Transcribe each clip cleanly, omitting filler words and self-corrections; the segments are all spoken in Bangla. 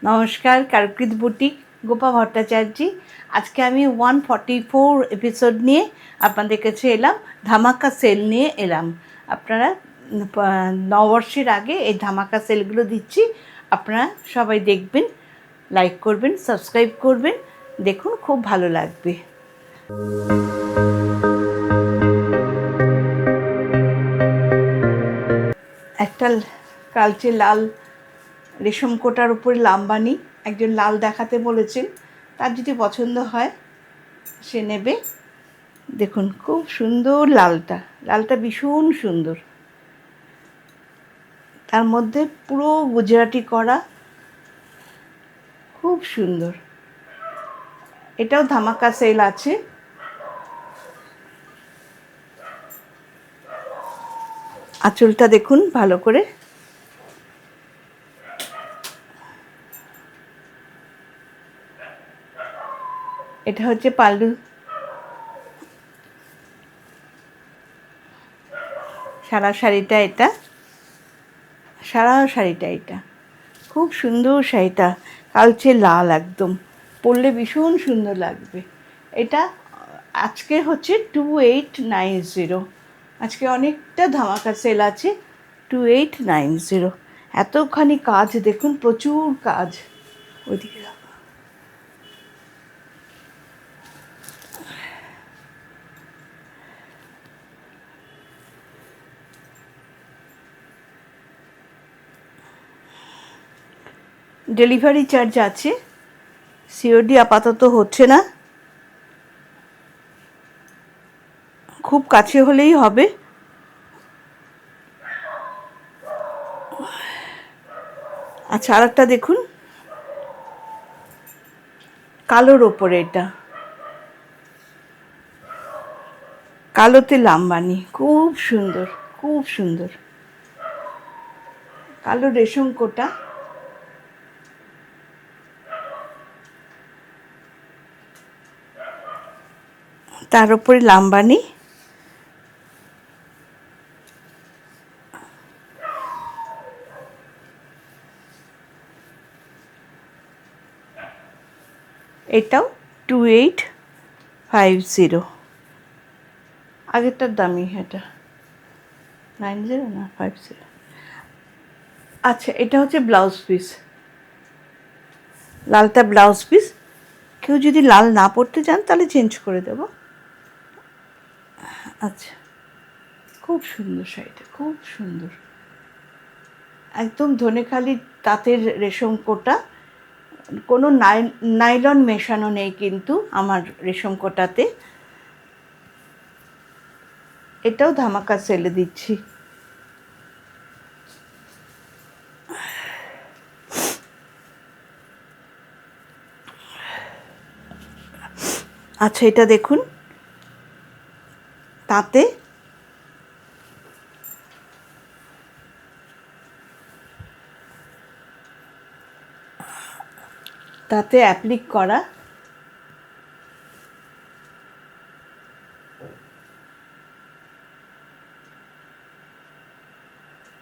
নমস্কার, কারুকৃত বুটিক গোপা ভট্টাচার্য। আজকে আমি 144 এপিসোড নিয়ে আপনাদের কাছে এলাম, ধামাকা সেল নিয়ে এলাম। আপনারা নববর্ষের আগে এই ধামাকা সেলগুলো দিচ্ছি, আপনারা সবাই দেখবেন, লাইক করবেন, সাবস্ক্রাইব করবেন, দেখুন খুব ভালো লাগবে। একটা কালচে লাল রেশম কোটার উপরে লাম্বানি একজন লাল দেখাতে বলেছেন, তার যদি পছন্দ হয় সে নেবে। দেখুন খুব সুন্দর লালটা ভীষণ সুন্দর, তার মধ্যে পুরো গুজরাটি করা, খুব সুন্দর। এটাও ধামাকা সেল আছে। আঁচলটা দেখুন ভালো করে, এটা হচ্ছে পাল্লু, সারা শাড়িটা এটা খুব সুন্দর। শাড়িটা কালচে লাল, একদম পরলে ভীষণ সুন্দর লাগবে। এটা আজকে হচ্ছে 2890। আজকে অনেকটা ধামাকা সেল আছে। 2890। এতখানি কাজ দেখুন, প্রচুর কাজ। ওইদিকে ডেলিভারি চার্জ আছে, সিওডি আপাতত হচ্ছে না, খুব কাছে হলেই হবে। আচ্ছা, আরেকটা দেখুন, কালোর ওপরে, এটা কালোতে লাম্বানি, খুব সুন্দর, খুব সুন্দর। কালো রেশম কোটা, তার উপরে লাম্বানি, এটাও 2850। আগেরটার দামই, এটা 90 না 50। আচ্ছা, এটা হচ্ছে ব্লাউজ পিস, লালটা ব্লাউজ পিস। কেউ যদি লাল না পরতে চান তাহলে চেঞ্জ করে দেব। আচ্ছা, খুব সুন্দর শাড়িটা, খুব সুন্দর, একদম ধনেখালি তাঁতের রেশম কোটা, কোনো নাইলন মেশানো নেই কিন্তু আমার রেশম কোটাতে। এটাও ধামাকা সেলে দিচ্ছি। আচ্ছা, এটা দেখুন, তাতে অ্যাপ্লিক করা,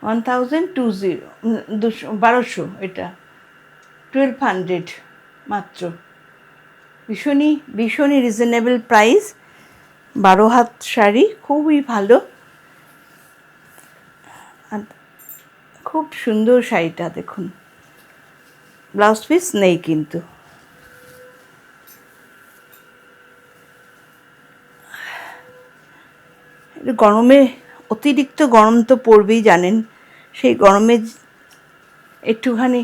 $1200, এটা 1200 মাত্র। ভীষণই রিজনেবল প্রাইস। 12 হাত শাড়ি, খুবই ভালো, খুব সুন্দর শাড়িটা দেখুন। ব্লাউজ পিস নেই কিন্তু। গরমে, অতিরিক্ত গরম তো পড়বেই জানেন, সেই গরমে একটুখানি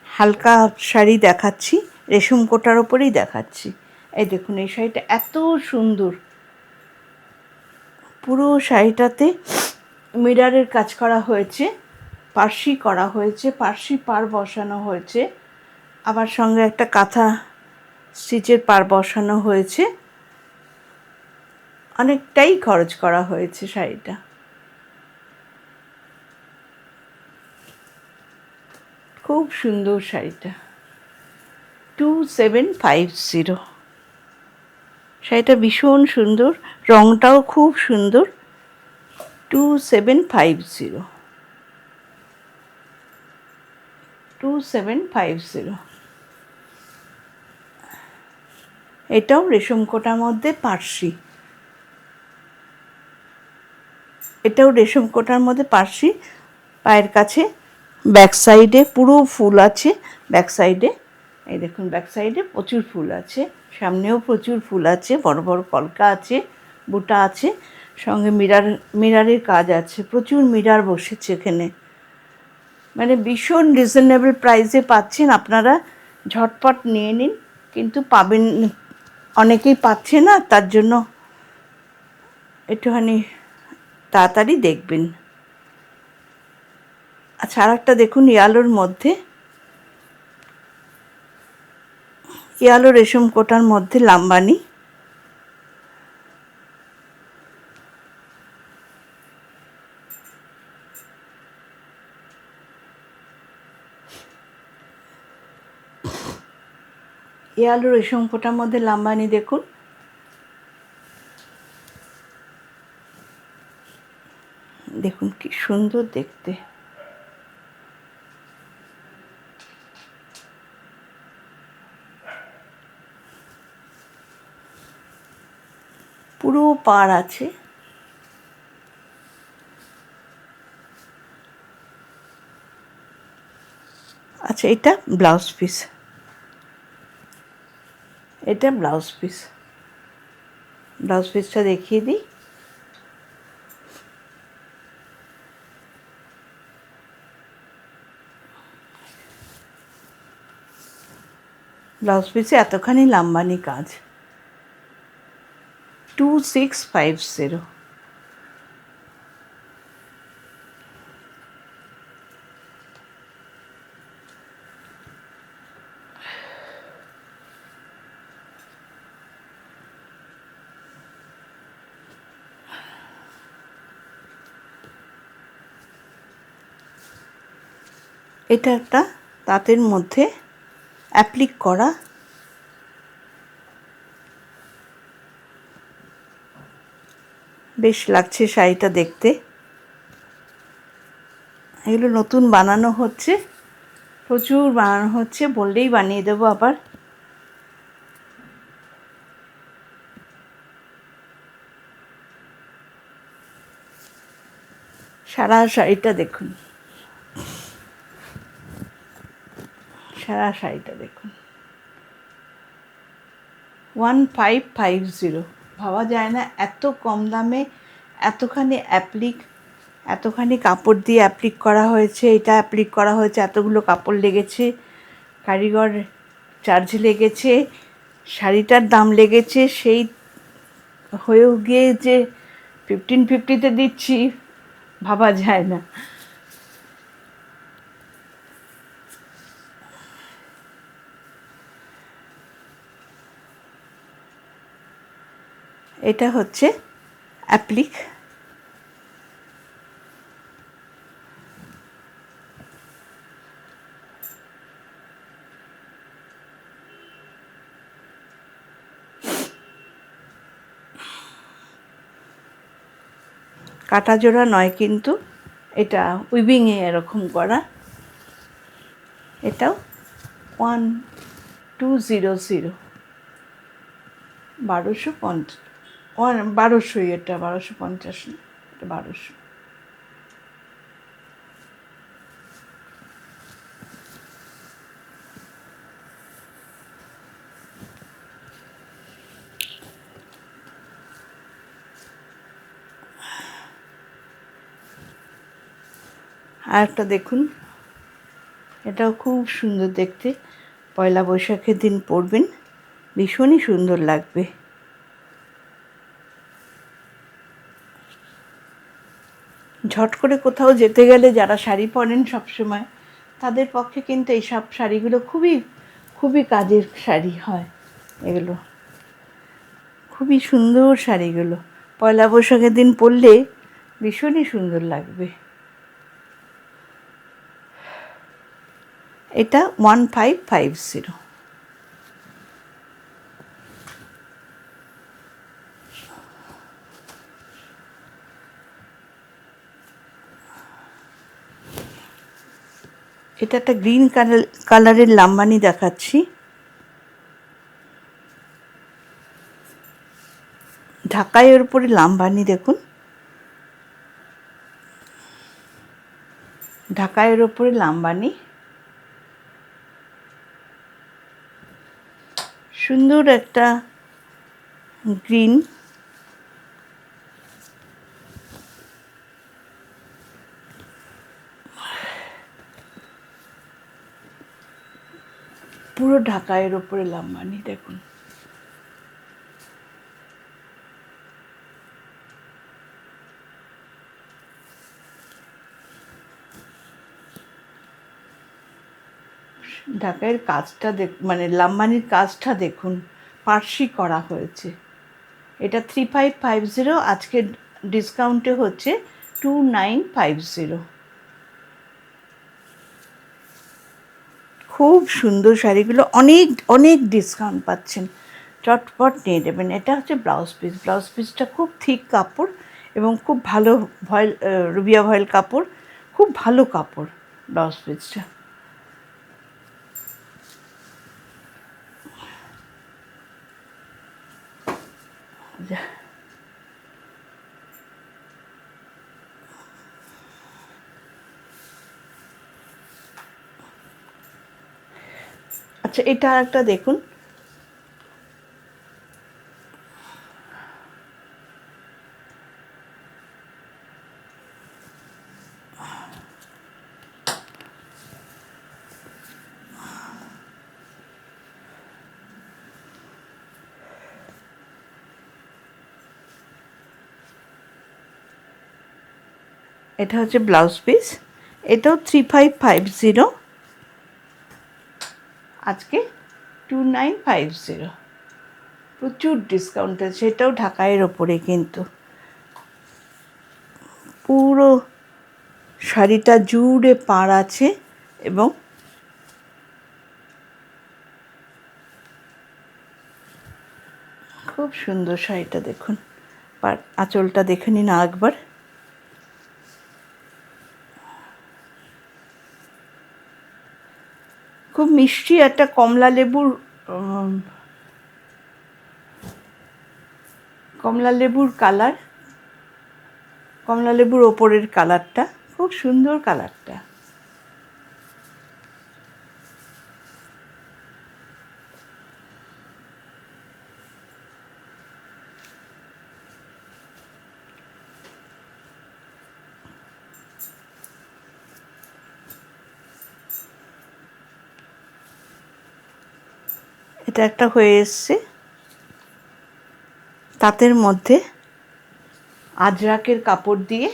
হালকা শাড়ি দেখাচ্ছি, রেশম কোটার ওপরেই দেখাচ্ছি। এই দেখুন, এই শাড়িটা এত সুন্দর, পুরো শাড়িটাতে মিররের কাজ করা হয়েছে, পার্সি করা হয়েছে, পার্সি পার বসানো হয়েছে, আবার সঙ্গে একটা কাঁথা স্টিচের পার বসানো হয়েছে। অনেকটাই খরচ করা হয়েছে শাড়িটা। খুব সুন্দর শাড়িটা, 2750। শাড়িটা ভীষণ সুন্দর, রঙটাও খুব সুন্দর। 2750। 2750। এটাও রেশম কোটার মধ্যে পার্সি, এটাও রেশম কোটার মধ্যে পার্সি। পায়ের কাছে ব্যাক সাইডে পুরো ফুল আছে, ব্যাক সাইডে এই দেখুন, ব্যাক সাইডে প্রচুর ফুল আছে, সামনেও প্রচুর ফুল আছে, বড় বড় কলকা আছে, বুটা আছে, সঙ্গে মিরারের কাজ আছে, প্রচুর মিরার বসেছে এখানে। মানে ভীষণ রিজনেবল প্রাইসে পাচ্ছেন আপনারা, ঝটপট নিয়ে নিন। কিন্তু পাবেন, অনেকেই পাচ্ছে না, তার জন্য একটুখানি তাড়াতাড়ি দেখবেন। আচ্ছা, আর একটা দেখুন ইয়ালোর মধ্যে, ইয়ালো রেশম কোটার মধ্যে লাম্বানি। ইয়ালো রেশম কোটার মধ্যে লাম্বানি দেখুন, দেখুন কি সুন্দর দেখতে। পুরো পাড় আছে। আচ্ছা, এটা ব্লাউজ পিস, এটা ব্লাউজ পিস, ব্লাউজ পিসটা দেখিয়ে দিই। ব্লাউজ পিসে এতখানি লাম্বানি কাজ, 2650। এটা একটা তাঁতের মধ্যে অ্যাপ্লিক করা, বেশ লাগছে শাড়িটা দেখতে। এগুলো নতুন বানানো হচ্ছে, প্রচুর বানানো হচ্ছে, বললেই বানিয়ে দেবো আবার। সারা শাড়িটা দেখুন, সারা শাড়িটা দেখুন, 1550। ভাবা যায় না এত কম দামে এতখানি অ্যাপ্লিক, এতখানি কাপড় দিয়ে অ্যাপ্লিক করা হয়েছে। এটা অ্যাপ্লিক করা হয়েছে, এতগুলো কাপড় লেগেছে, কারিগর চার্জ লেগেছে, শাড়িটার দাম লেগেছে, সেই হয়েও গিয়ে যে 1550-তে দিচ্ছি, ভাবা যায় না। এটা হচ্ছে অ্যাপ্লিক, কাটা জোড়া নয় কিন্তু, এটা উইভিংয়ে এরকম করা। এটাও 1200, 1250, 1200, এটা 1250 না, এটা 1200। আর একটা দেখুন, এটাও খুব সুন্দর দেখতে, পয়লা বৈশাখের দিন পরবেন, ভীষণই সুন্দর লাগবে। ঝট করে কোথাও যেতে গেলে যারা শাড়ি পরেন সবসময়, তাদের পক্ষে কিন্তু এইসব শাড়িগুলো খুবই খুবই কাজের শাড়ি হয়। এগুলো খুবই সুন্দর শাড়িগুলো, পয়লা বৈশাখের দিন পরলে ভীষণই সুন্দর লাগবে। এটা 1550। এটা একটা গ্রিন কালারের লাম্বানি দেখাচ্ছি। ঢাকাইয়ের উপরে লাম্বানি দেখুন, ঢাকাইয়ের উপরে লাম্বানি, সুন্দর একটা গ্রিন। পুরো ঢাকাইয়ের উপরে লাম্বানি দেখুন। ঢাকাইয়ের কাজটা মানে লাম্বানির কাজটা দেখুন, পার্সি করা হয়েছে। এটা 3550, আজকে ডিসকাউন্টে হচ্ছে 2950। খুব সুন্দর শাড়িগুলো, অনেক অনেক ডিসকাউন্ট পাচ্ছেন, চটপট নিয়ে নেবেন। এটা হচ্ছে ব্লাউজ পিস। ব্লাউজ পিসটা খুব থিক কাপড় এবং খুব ভালো ভয়েল, রুবিয়া ভয়েল কাপড়, খুব ভালো কাপড় ব্লাউজ পিসটা। আচ্ছা, এটা একটা দেখুন, এটা হচ্ছে ব্লাউজ পিস। এটাও 3550, আজকে 2950। প্রচুর ডিসকাউন্ট আছে। সেটাও ঢাকাইয়ের ওপরে, কিন্তু পুরো শাড়িটা জুড়ে পাড় আছে এবং খুব সুন্দর শাড়িটা দেখুন। আঁচলটা দেখে নিন একবার। খুব মিষ্টি একটা কমলা লেবুর কালার, কমলা লেবুর ওপরের কালারটা খুব সুন্দর কালারটা। এটা একটা হয়ে এসছে তাঁতের মধ্যে আজরাকের কাপড় দিয়ে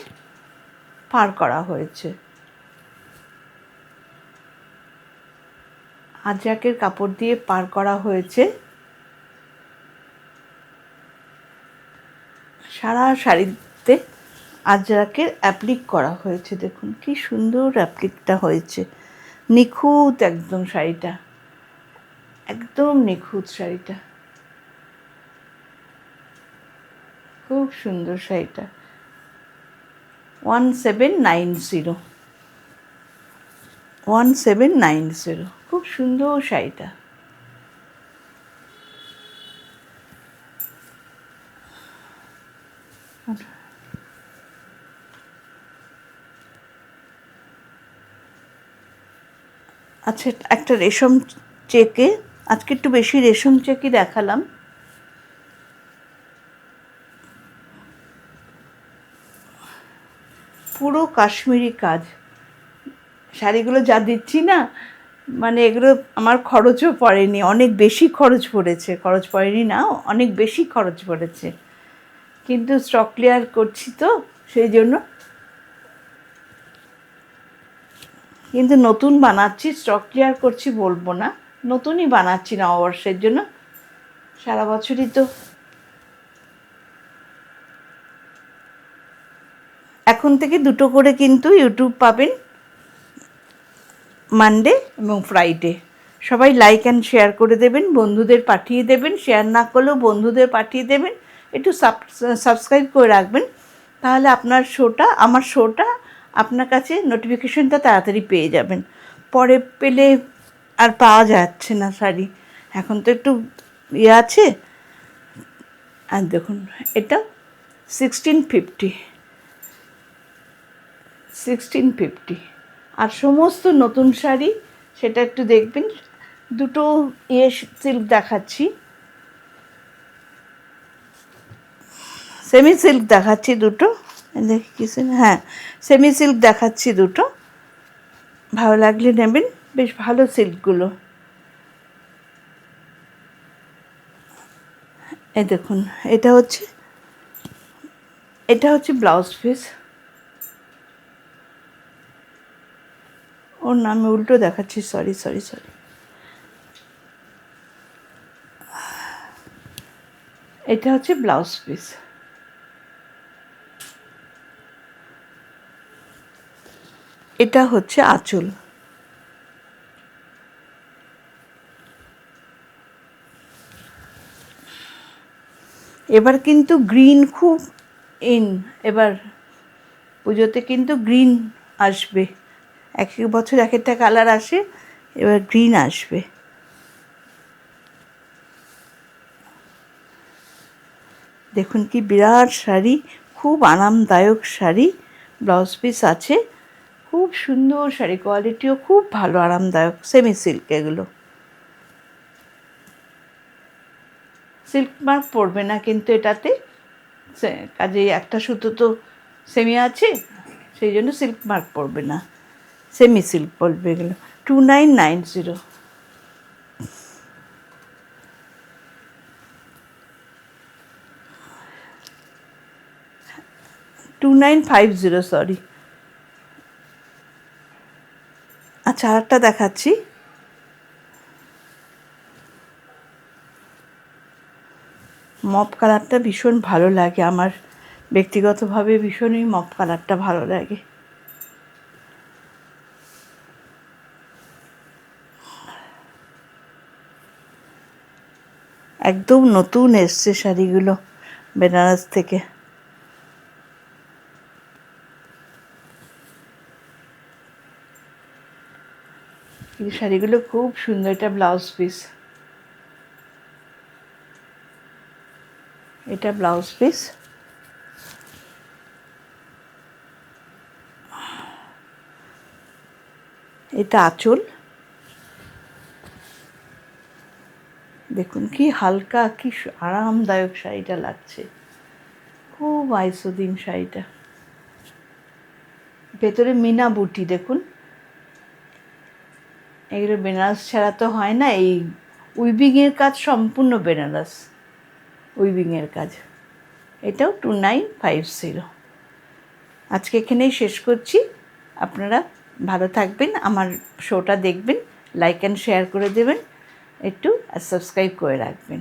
পার করা হয়েছে। আজরাকের কাপড় দিয়ে পার করা হয়েছে। সারা শাড়িতে আজরাকের অ্যাপ্লিক করা হয়েছে। দেখুন কি সুন্দর অ্যাপ্লিকটা হয়েছে, নিখুঁত একদম শাড়িটা, একদম নিখুঁত শাড়িটা, খুব সুন্দর শাড়িটা। 1790, খুব সুন্দর শাড়িটা। আচ্ছা, একটা রেশম চেকে, আজকে একটু বেশি রেশম চেকই দেখালাম। পুরো কাশ্মীরি কাজ। শাড়িগুলো যা দিচ্ছি না, মানে এগুলো আমার খরচও পড়েনি, অনেক বেশি খরচ পড়েছে। খরচ পড়েনি না, অনেক বেশি খরচ পড়েছে, কিন্তু স্টক ক্লিয়ার করছি তো সেই জন্য। কিন্তু নতুন বানাচ্ছি, স্টক ক্লিয়ার করছি বলবো না, নতুনই বানাচ্ছি নববর্ষের জন্য। সারা বছরই তো। এখন থেকে 2টো করে কিন্তু ইউটিউব পাবেন, মানডে এবং ফ্রাইডে। সবাই লাইক অ্যান্ড শেয়ার করে দেবেন, বন্ধুদের পাঠিয়ে দেবেন, শেয়ার না করলেও বন্ধুদের পাঠিয়ে দেবেন, একটু সাবস্ক্রাইব করে রাখবেন, তাহলে আপনার শোটা, আমার শোটা আপনার কাছে নোটিফিকেশনটা তাড়াতাড়ি পেয়ে যাবেন। পরে পেলে আর পাওয়া যাচ্ছে না শাড়ি, এখন তো একটু আছে। আর দেখুন এটা 1650 আর সমস্ত নতুন শাড়ি, সেটা একটু দেখবেন। দুটো সিল্ক দেখাচ্ছি, সেমি সিল্ক দেখাচ্ছি দুটো, দেখি কিছু না, হ্যাঁ সেমি সিল্ক দেখাচ্ছি দুটো, ভালো লাগলে নেবেন, বেশ ভালো সিল্কগুলো। এই দেখুন এটা হচ্ছে ব্লাউজ পিস, ওর নামে উল্টো দেখাচ্ছি, সরি। এটা হচ্ছে ব্লাউজ পিস। এটা হচ্ছে আঁচল। এবার কিন্তু গ্রিন খুব ইন, এবার পুজোতে কিন্তু গ্রিন আসবে, এক এক বছর এক একটা কালার আসে, এবার গ্রিন আসবে। দেখুন কি বিরাট শাড়ি, খুব আরামদায়ক শাড়ি, ব্লাউজ পিস আছে, খুব সুন্দর শাড়ি, কোয়ালিটিও খুব ভালো, আরামদায়ক, সেমি সিল্ক। এগুলো সিল্ক মার্ক পড়বে না কিন্তু এটাতে, কাজেই একটা সুতো তো সেমি আছে, সেই জন্য সিল্ক মার্ক পড়বে না, সেমি সিল্ক পড়বে এগুলো। 2990, 2950, সরি। আচ্ছা আরেকটা দেখাচ্ছি, মপ কালারটা ভীষণ ভালো লাগে আমার, ব্যক্তিগতভাবে ভীষণই মপ কালারটা ভালো লাগে। একদম নতুন এসছে শাড়িগুলো বেনারস থেকে। এই শাড়িগুলো খুব সুন্দর। এটা ব্লাউজ পিস, এটা ব্লাউজ পিস। এটা আঁচল। দেখুন কি হালকা, কি আরামদায়ক শাড়িটা লাগছে, খুব আইসোদিন শাড়িটা। ভেতরে মিনা বুটি দেখুন, এগুলো বেনারস ছাড়া তো হয় না, এই উইভিংয়ের কাজ সম্পূর্ণ বেনারস উইভিংয়ের কাজ। এটাও 2950। আজকে এখানেই শেষ করছি। আপনারা ভালো থাকবেন, আমার শোটা দেখবেন, লাইক অ্যান্ড শেয়ার করে দেবেন একটু, আর সাবস্ক্রাইব করে রাখবেন।